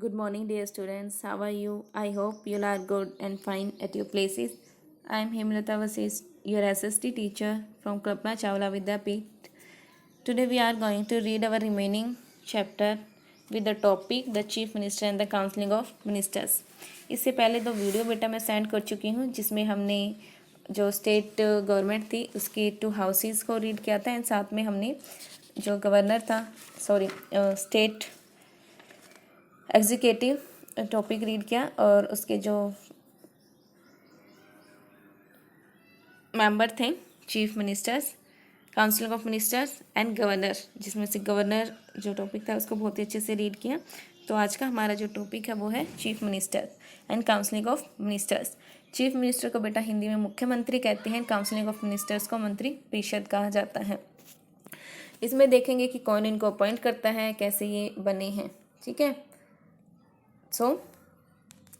Good morning, dear students. How are you? I hope you are good and fine at your places. I am Hemlata Vasis, your SST teacher from Kalpana Chawla Vidyapeeth. Today we are going to read our remaining chapter with the topic the Chief Minister and the Counseling of Ministers. इससे पहले दो video बेटा मैं send कर चुकी हूँ जिसमें हमने जो स्टेट गवर्नमेंट थी उसकी 2 हाउसेस को रीड किया था एंड साथ में हमने जो गवर्नर था स्टेट एग्जीक्यूटिव टॉपिक रीड किया और उसके जो मेंबर थे chief ministers, council of ministers and governor, जिसमें से गवर्नर जो टॉपिक था उसको बहुत ही अच्छे से रीड किया। तो आज का हमारा जो टॉपिक है वो है chief minister and counselling of ministers. Chief minister को बेटा हिंदी में मुख्यमंत्री कहते हैं, काउंसिलिंग ऑफ मिनिस्टर्स को मंत्री परिषद कहा जाता है। इसमें देखेंगे कि कौन इनको अपॉइंट करता है, कैसे ये बने हैं। ठीक है, सो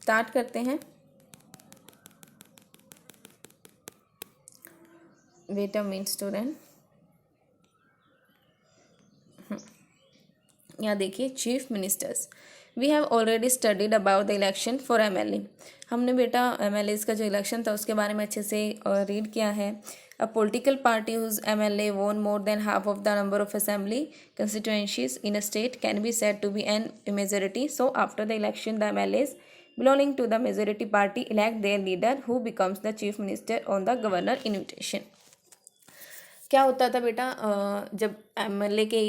स्टार्ट करते हैं। वेट अ मिनट स्टूडेंट, यहाँ देखिए chief ministers. We have already studied about the election for MLA. हमने बेटा एमएलएस का जो इलेक्शन था उसके बारे में अच्छे से रीड किया है। A political party whose MLA won more than half of the number of assembly constituencies in a state can be said to be an majority. So after the election the MLAs belonging to the majority party elect their leader who becomes the chief minister on the governor invitation। क्या होता था बेटा, जब MLA के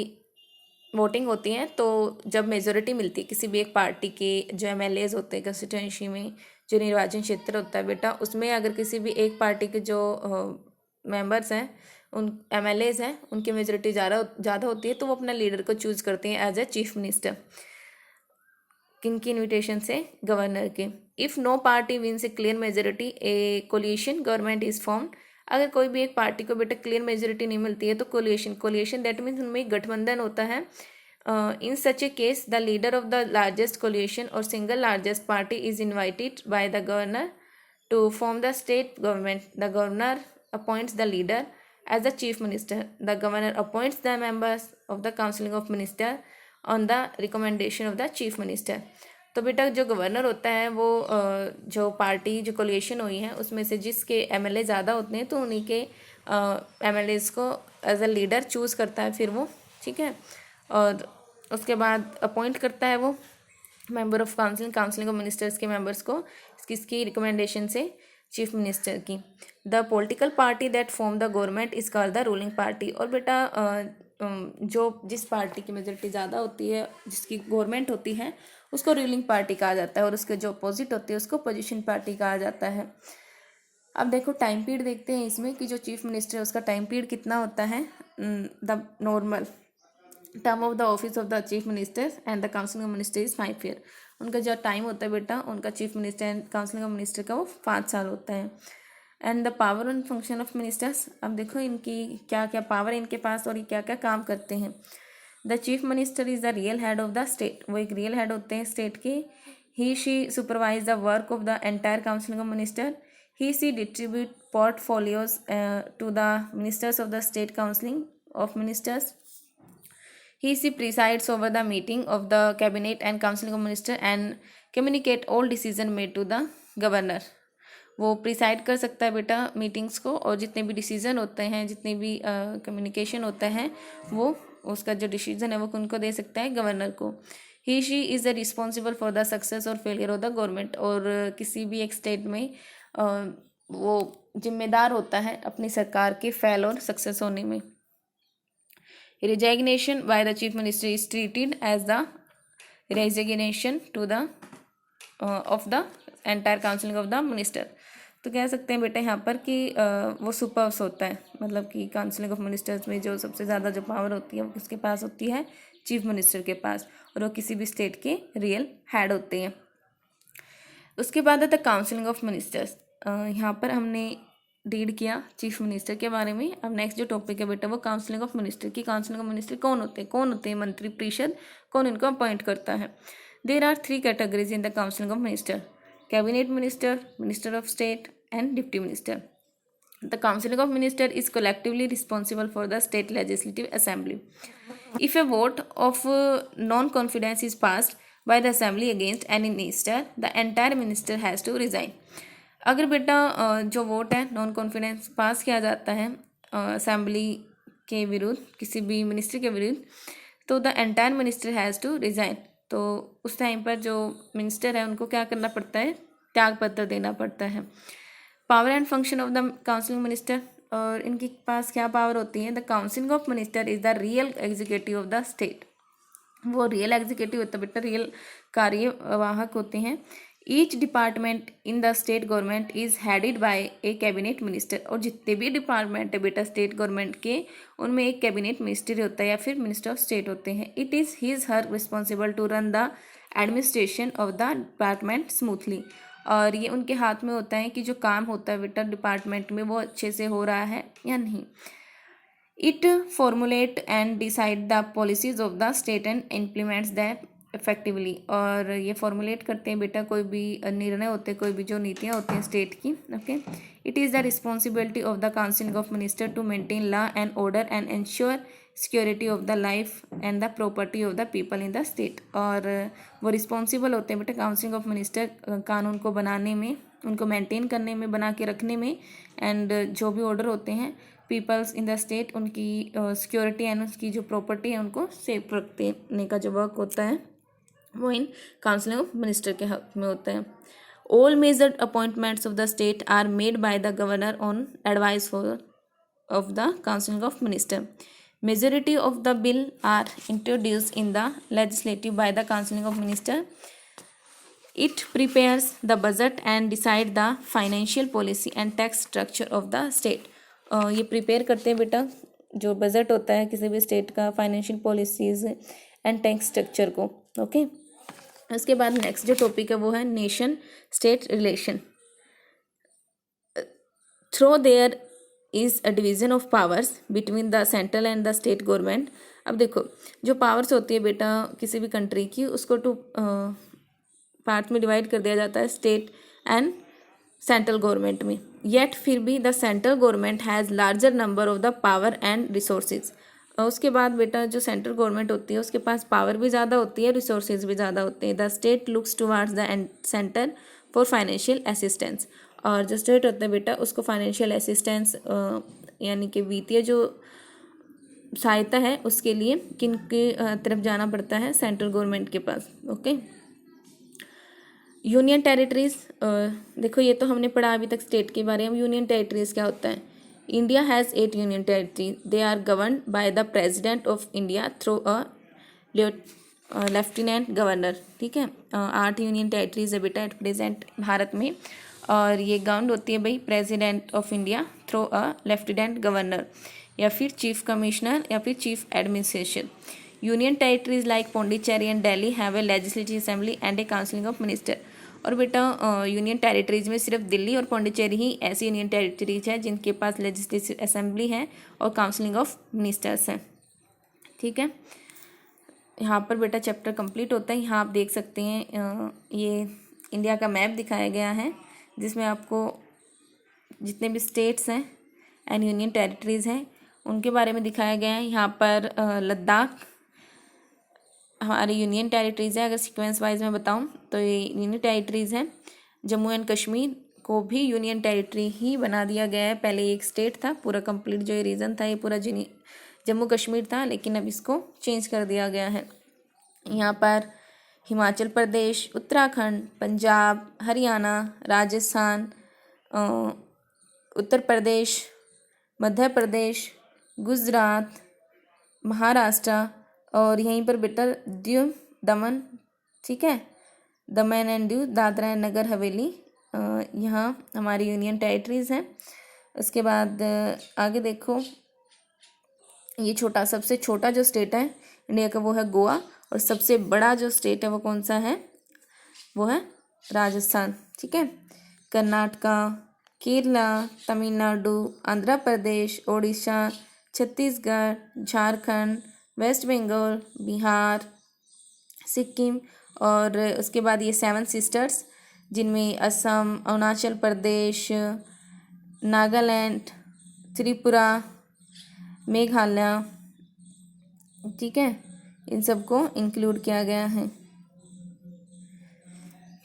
voting होती है तो जब मेजोरिटी मिलती है किसी भी एक पार्टी के जो एमएलएज होते हैं कंस्टिट्यूएंसी में, जो निर्वाचन क्षेत्र होता है बेटा, उसमें अगर किसी भी एक पार्टी के जो मेंबर्स हैं, उन एमएलएज हैं, उनकी मेजोरिटी ज़्यादा होती है तो वो अपना लीडर को चूज़ करते हैं एज ए चीफ मिनिस्टर। किन की इन्विटेशन से? गवर्नर के। If no party wins a clear majority a coalition government is formed. अगर कोई भी एक पार्टी को बेटा क्लियर मेजोरिटी नहीं मिलती है तो कोलिएशन दैट मीन्स उनमें एक गठबंधन होता है। In such a case the leader of the largest coalition और single largest party is invited by the governor to form the state government. The governor appoints the leader as the chief minister. The governor appoints the members of the council of minister on the recommendation of the chief minister. तो बेटा जो governor होता है वो जो party जो coalition हुई है उसमें से जिसके एमएलए ज़्यादा होते हैं तो उन्हीं के एमएलएज को एज अ लीडर चूज़ करता है फिर वो। ठीक है, और उसके बाद अपॉइंट करता है वो member of counselling of ministers के मेंबर्स को किसकी रिकमेंडेशन से? चीफ मिनिस्टर की। The political party that form the government is called the ruling party. और बेटा जो जिस पार्टी की मेजोरिटी ज़्यादा होती है, जिसकी गवर्नमेंट होती है, उसको रूलिंग पार्टी कहा जाता है और उसके जो अपोजिट होती है उसको पोजीशन पार्टी कहा जाता है। अब देखो टाइम पीरियड देखते हैं इसमें कि जो चीफ मिनिस्टर है उसका टाइम पीरियड कितना होता है। The normal term of the office of the chief minister and the council of minister is 5 year. उनका जो टाइम होता है बेटा उनका chief minister and council of minister का वो 5 साल होता है। And the power and function of ministers. अब देखो इनकी क्या क्या पावर है इनके पास और ये क्या क्या काम करते हैं। The chief minister is the real head of the state. वो एक रियल हेड होते हैं स्टेट के। He she supervise the work of the entire council of minister. He she distribute portfolios to the ministers of the state counselling of ministers. He she presides over the meeting of the cabinet and council of minister and communicate all decision made to the governor। वो preside कर सकता है बेटा meetings को और जितने भी decision होते हैं, जितने भी कम्युनिकेशन होता है, वो उसका जो डिसीजन है वो उनको दे सकता है गवर्नर को। He she is the responsible for the success और फेलियर ऑफ द गवर्नमेंट। और किसी भी एक स्टेट में वो जिम्मेदार होता है अपनी सरकार के फेल और सक्सेस होने में। Resignation by the chief minister is treated as the resignation to the of the entire council of the minister। तो कह सकते हैं बेटा यहाँ पर कि वो सुपर्स होता है, मतलब कि काउंसिल ऑफ मिनिस्टर्स में जो सबसे ज़्यादा जो पावर होती है वो किसके पास होती है? चीफ मिनिस्टर के पास, और वो किसी भी स्टेट के रियल हेड होते हैं। उसके बाद आता काउंसिलिंग ऑफ मिनिस्टर्स। यहाँ पर हमने रीड किया चीफ मिनिस्टर के बारे में। अब नेक्स्ट जो टॉपिक है बेटा वो काउंसिलिंग ऑफ मिनिस्टर की। काउंसिलिंग ऑफ मिनिस्टर कौन होते हैं? मंत्री परिषद। कौन इनको अपॉइंट करता है? There are 3 categories in the council of minister: cabinet minister, minister of state and deputy minister. The council of minister is collectively responsible for the state legislative assembly. If a vote of non confidence is passed by the assembly against any minister, the entire minister has to resign. अगर बेटा जो vote है non confidence पास किया जाता है assembly के विरुद्ध, किसी भी मिनिस्टर के विरुद्ध, तो the entire minister has to resign. तो उस टाइम पर जो मिनिस्टर है उनको क्या करना पड़ता है, त्याग पत्र देना पड़ता है। Power and function of the counselling minister, और इनके पास क्या पावर होती है, the council of minister is the real executive of the state. वो रियल एग्जीक्यूटिव होता है बेटा, रियल कार्यवाहक होते हैं। Each department in the state government is headed by A cabinet minister, और जितने भी डिपार्टमेंट है बेटा स्टेट गवर्नमेंट के, उनमें एक कैबिनेट मिनिस्टर होता है या फिर मिनिस्टर ऑफ स्टेट होते हैं। It is his her responsible to run the administration of the department smoothly, और ये उनके हाथ में होता है कि जो काम होता है बेटा डिपार्टमेंट में वो अच्छे से हो रहा है या नहीं। It formulate and decide the policies of the state and implements that effectively, और ये फॉर्मुलेट करते हैं बेटा कोई भी निर्णय होते हैं, कोई भी जो नीतियाँ होती हैं स्टेट की। Okay, it is the responsibility of the council of minister to maintain law and order and ensure security of the life and the property of the people in the state, और वो responsible होते हैं बेटा council of minister कानून को बनाने में, उनको मेंटेन करने में, बना के रखने में, एंड जो भी ऑर्डर होते हैं पीपल्स इन द स्टेट, उनकी सिक्योरिटी एंड उसकी जो प्रॉपर्टी है उनको सेफ रखने का जो वर्क होता है वो इन काउंसिल ऑफ मिनिस्टर के हक में होता है। All major appointments of the state are made by the governor on advice of the council of minister. Majority of the bill are introduced in the legislative by the council of minister. It prepares the budget and decide the financial policy and tax structure of the state. ये prepare करते हैं बेटा जो budget होता है किसी भी state का, financial policies and tax structure को। ओके, उसके बाद नेक्स्ट जो टॉपिक है वो है nation state relation. Through there is a division of powers between the central and the state government. अब देखो जो पावर्स होती है बेटा किसी भी कंट्री की, उसको टू पार्ट में डिवाइड कर दिया जाता है, स्टेट एंड सेंट्रल गवर्नमेंट में। येट फिर भी the central government has larger number of the power and resources. उसके बाद बेटा जो सेंट्रल गवर्नमेंट होती है उसके पास पावर भी ज़्यादा होती है, रिसोर्सेज भी ज़्यादा होते हैं। The state looks towards the centre for financial assistance, और जो स्टेट होता है बेटा उसको फाइनेंशियल असिस्टेंस यानी कि वित्तीय जो सहायता है उसके लिए किन की तरफ जाना पड़ता है, सेंट्रल गवर्नमेंट के पास। ओके, यूनियन टेरिटरीज, देखो ये तो हमने पढ़ा अभी तक स्टेट के बारे में। यूनियन टेरिटरीज क्या होता है? India has 8 union territories, they are governed by the president of India through a lieutenant governor. ठीक है, 8 यूनियन टेरिटरीज है बेटा एट प्रेजेंट भारत में, और ये गवर्नड होती है भाई president of India through a lieutenant governor या फिर चीफ कमिश्नर या फिर chief administration. Union territories like Pondicherry and Delhi have a legislative assembly and A counselling of minister. और बेटा यूनियन टेरिटरीज में सिर्फ दिल्ली और पौंडीचेरी ही ऐसी यूनियन टेरिटरीज है जिनके पास लेजिस्लेटिव असेंबली है और काउंसिलिंग ऑफ मिनिस्टर्स है। ठीक है, यहाँ पर बेटा चैप्टर कंप्लीट होता है। यहाँ आप देख सकते हैं ये इंडिया का मैप दिखाया गया है जिसमें आपको जितने भी स्टेट्स हैं एंड यूनियन टेरिटरीज़ हैं उनके बारे में दिखाया गया है। यहाँ पर लद्दाख हमारी यूनियन टेरिटरीज़ है। अगर सीक्वेंस वाइज में बताऊँ तो ये यूनियन टेरिटरीज़ हैं। जम्मू एंड कश्मीर को भी यूनियन टेरिटरी ही बना दिया गया है। पहले एक स्टेट था, पूरा कंप्लीट जो ये रीजन था ये पूरा जम्मू कश्मीर था, लेकिन अब इसको चेंज कर दिया गया है। यहाँ पर हिमाचल प्रदेश, उत्तराखंड, पंजाब, हरियाणा, राजस्थान, उत्तर प्रदेश, मध्य प्रदेश, गुजरात, महाराष्ट्र और यहीं पर बेटा दीव दमन, ठीक है, दमन एंड दीव, दादरा एंड नगर हवेली, यहाँ हमारी यूनियन टेरिटरीज़ हैं। उसके बाद आगे देखो, ये छोटा सबसे छोटा जो स्टेट है इंडिया का वो है गोवा, और सबसे बड़ा जो स्टेट है वो कौन सा है, वो है राजस्थान। ठीक है, कर्नाटका, केरला, तमिलनाडु, आंध्र प्रदेश, ओडिशा, छत्तीसगढ़, झारखंड, वेस्ट बंगाल, बिहार, सिक्किम, और उसके बाद ये 7 सिस्टर्स जिनमें असम, अरुणाचल प्रदेश, नागालैंड, त्रिपुरा, मेघालय, ठीक है, इन सबको इंक्लूड किया गया है।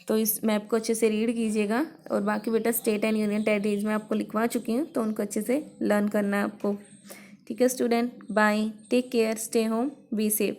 तो इस मैप को अच्छे से रीड कीजिएगा। और बाकी बेटा स्टेट एंड यूनियन टेरिटरीज में आपको लिखवा चुकी हूँ, तो उनको अच्छे से लर्न करना है आपको। ठीक है student, bye, take care, stay home, be safe.